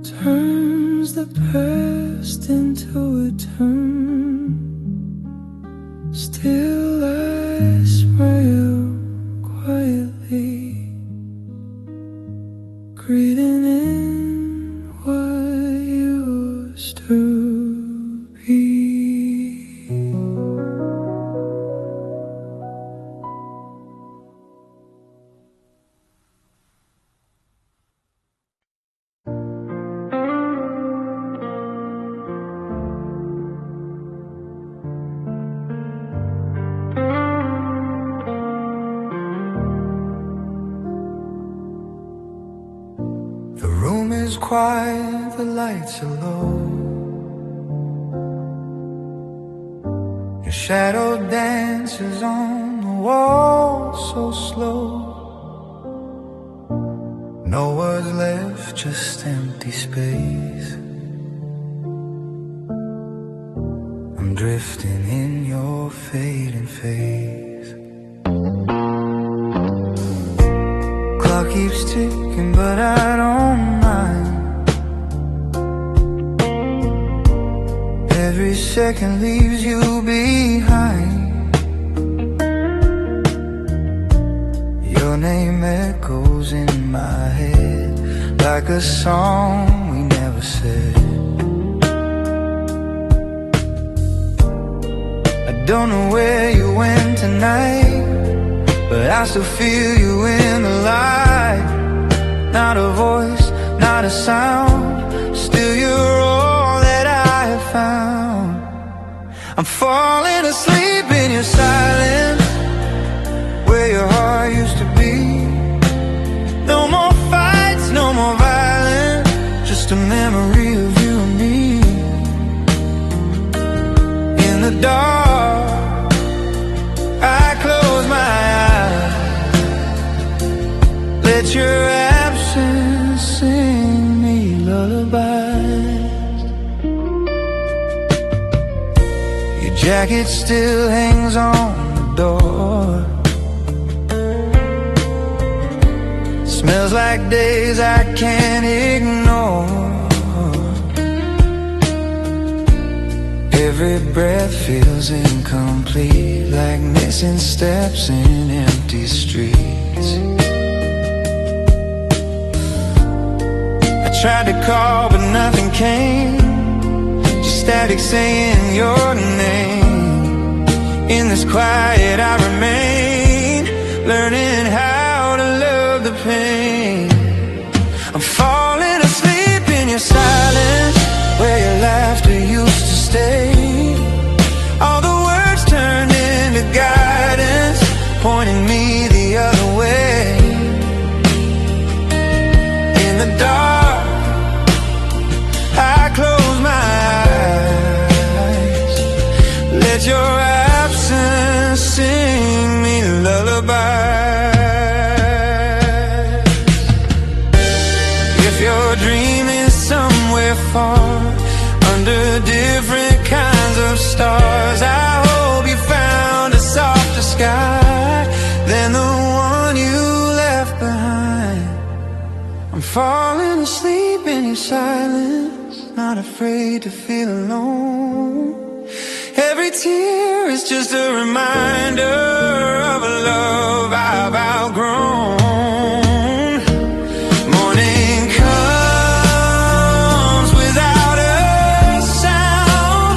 turns the past into a turn. Still I smile quietly, greeting in what used to be. The room is quiet, the lights are low. Your shadow dances on the wall so slow. No words left, just empty space. I'm drifting in your fading face. Clock keeps ticking, but I don't mind. Every second leaves you behind. Your name echoes in my head like a song we never said. I don't know where you went tonight, but I still feel you in the light. Not a voice, not a sound, still you're all that I have found. I'm falling asleep in your silence, where your heart used to be. No more fights, no more violence, just a memory of you and me. In the dark, I close my eyes, let your absence sing me lullabies. Your jacket still hangs on the door. Smells like days I can't ignore. Every breath feels incomplete, like missing steps in empty streets. I tried to call but nothing came, just static saying your name. In this quiet I remain, learning how to love the pain. I'm falling asleep in your silence, where your laughter used to stay. All the words turned into guidance, pointing me the other way. In the dark, I close my eyes, let your absence sing me lullabies. If you're dreaming somewhere far, under different kinds of stars, I hope you found a softer sky than the one you left behind. I'm falling asleep in your silence, not afraid to feel alone. Every tear is just a reminder of a love I've outgrown. Morning comes without a sound,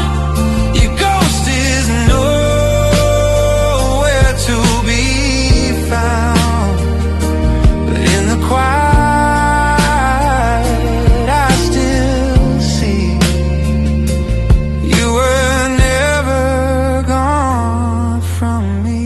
your ghost is nowhere to be found. But in the quiet I still see you were never gone from me.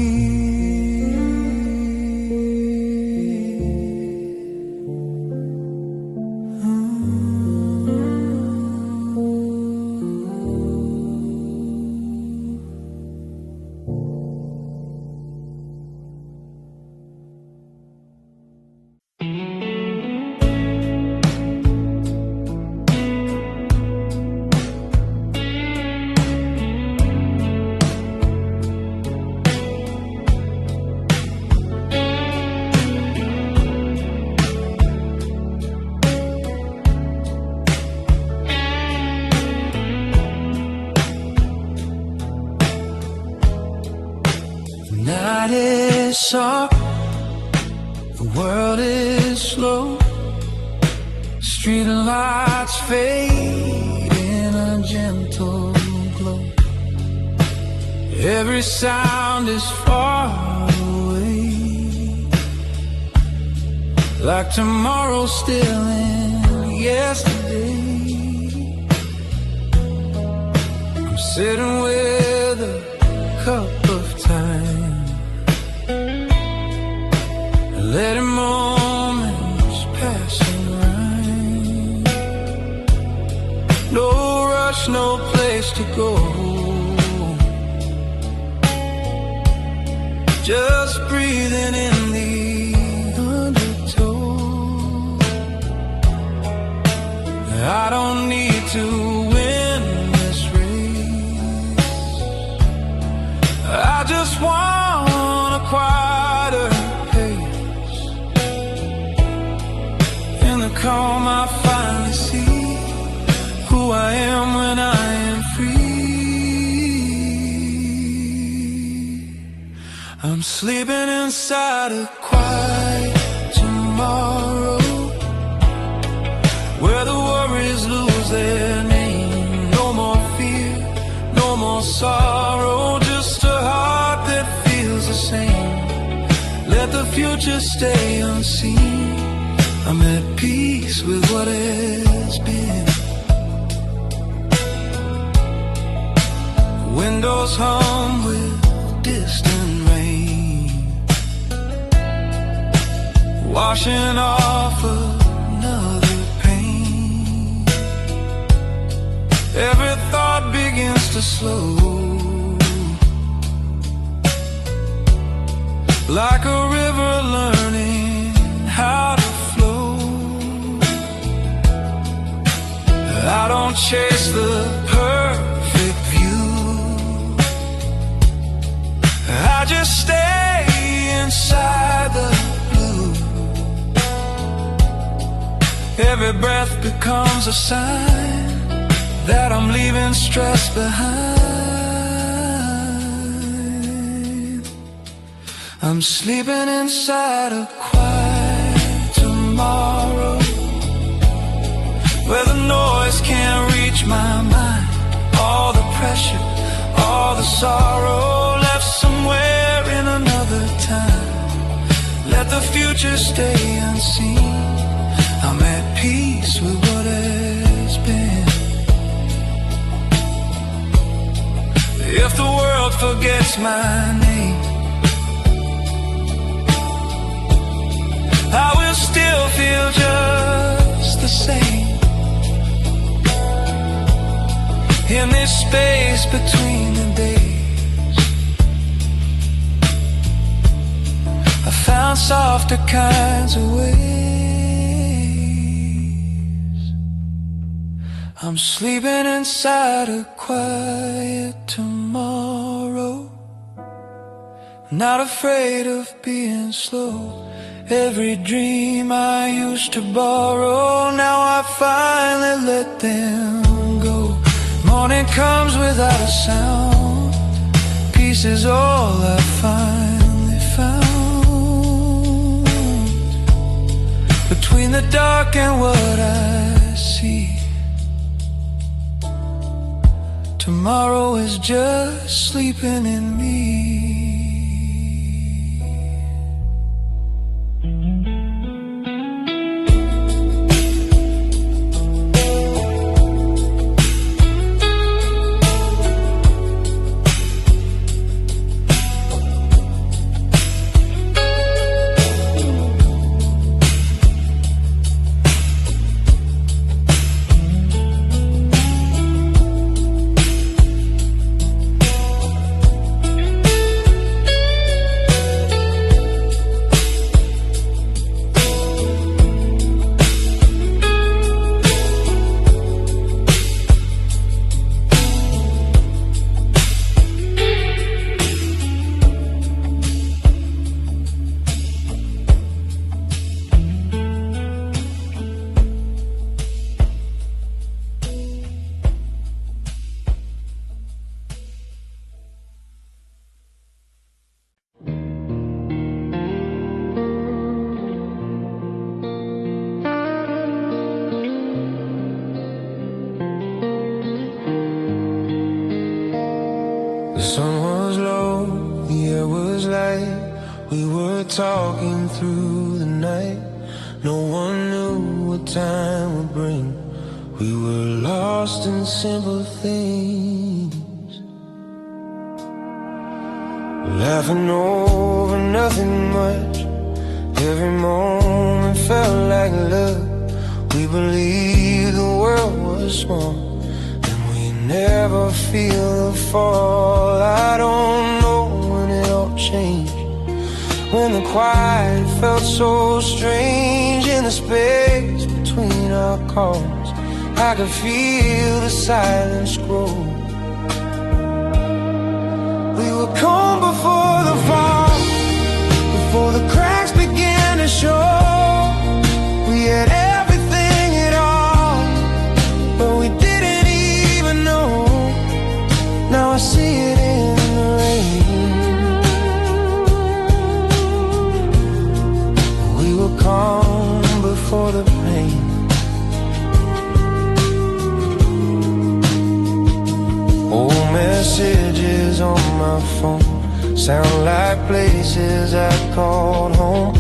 is soft, the world is slow. Street lights fade in a gentle glow. Every sound is far away, like tomorrow still in yesterday. I'm sitting with a cup of time, letting moments pass and rhyme. No rush, no place to go, just breathing in the undertow. I don't need to win this race, I just want a quieter pace. In the calm I finally see who I am when I am free. I'm sleeping inside a quiet tomorrow, where the worries lose their name. No more fear, no more sorrow, just a heart that feels the same. Let the future stay unseen, I'm at peace with what has been. Windows hum with distant rain, washing off another pain. Every thought begins to slow, like a river learning how to flow. I don't chase the perfect view, I just stay inside the blue. Every breath becomes a sign that I'm leaving stress behind. I'm sleeping inside a quiet tomorrow, where the noise can't reach my mind. All the pressure, all the sorrow, left somewhere in another time. Let the future stay unseen, I'm at peace with what has been. If the world forgets my name, I will still feel just the same. In this space between the days, I found softer kinds of ways. I'm sleeping inside a quiet tomorrow, not afraid of being slow. Every dream I used to borrow, now I finally let them go. Morning comes without a sound, peace is all I finally found. Between the dark and what I see, tomorrow is just sleeping in me. The sun was low, the air was light. We were talking through the night. No one knew what time would bring. We were lost in simple things, laughing over nothing much. Every moment felt like love. We believed the world was small, and we never feel the fall. I don't know when it all changed, when the quiet felt so strange. In the space between our calls, I could feel the silence grow. We were calm before the fall, before the cracks began to show. We had everything at all, but we didn't even know. Now I see it in the rain. We were calm before the pain. Old messages on my phone sound like places I called home.